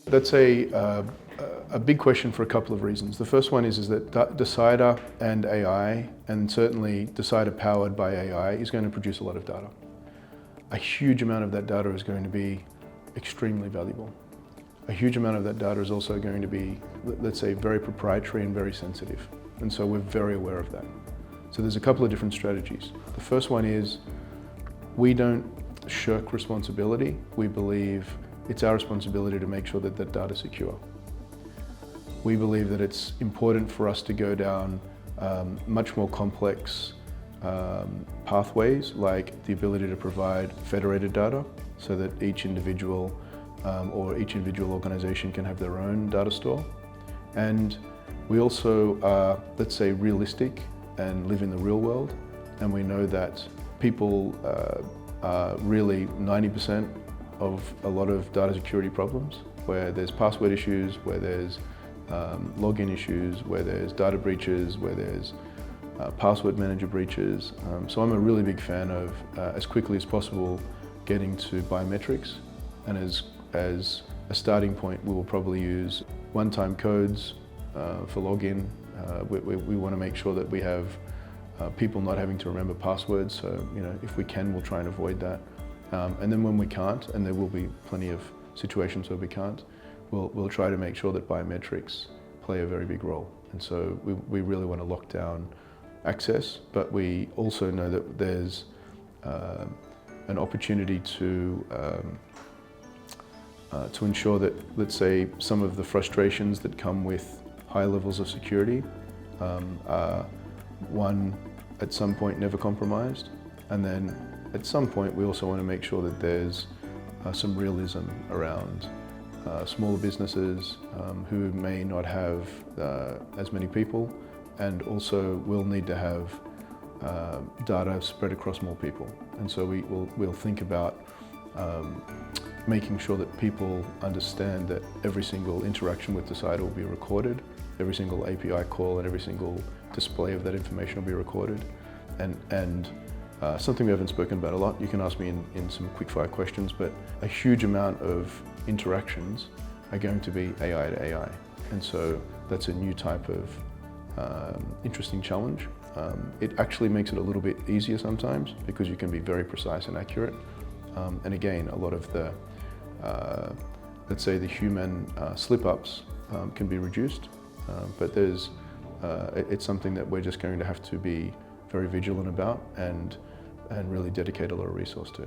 That's a big question for a couple of reasons. The first one is that Decidr and AI, and certainly Decidr powered by AI, is going to produce a lot of data. A huge amount of that data is going to be extremely valuable. A huge amount of that data is also going to be, let's say, very proprietary and very sensitive. And so we're very aware of that. So there's a couple of different strategies. The first one is we don't shirk responsibility. We believe it's our responsibility to make sure that that data is secure. We believe that it's important for us to go down much more complex pathways, like the ability to provide federated data so that each individual or each individual organization can have their own data store. And we also are, let's say, realistic and live in the real world. And we know that people are really 90% of a lot of data security problems, where there's password issues, where there's login issues, where there's data breaches, where there's password manager breaches. So I'm a really big fan of, as quickly as possible, getting to biometrics. And as a starting point, we will probably use one-time codes for login. We want to make sure that we have people not having to remember passwords. So, if we can, we'll try and avoid that. And then when we can't, and there will be plenty of situations where we can't, we'll try to make sure that biometrics play a very big role. And so we really want to lock down access, but we also know that there's an opportunity to ensure that, let's say, some of the frustrations that come with high levels of security are, one, at some point never compromised, and then at some point we also want to make sure that there's some realism around smaller businesses who may not have as many people, and also will need to have data spread across more people. And so we'll think about making sure that people understand that every single interaction with Decidr will be recorded, every single API call and every single display of that information will be recorded. And something we haven't spoken about a lot, you can ask me in some quickfire questions, but a huge amount of interactions are going to be AI to AI. And so that's a new type of interesting challenge. It actually makes it a little bit easier sometimes because you can be very precise and accurate. And again, a lot of the, let's say, the human slip-ups can be reduced, but it's something that we're just going to have to be very vigilant about and really dedicate a lot of resource to.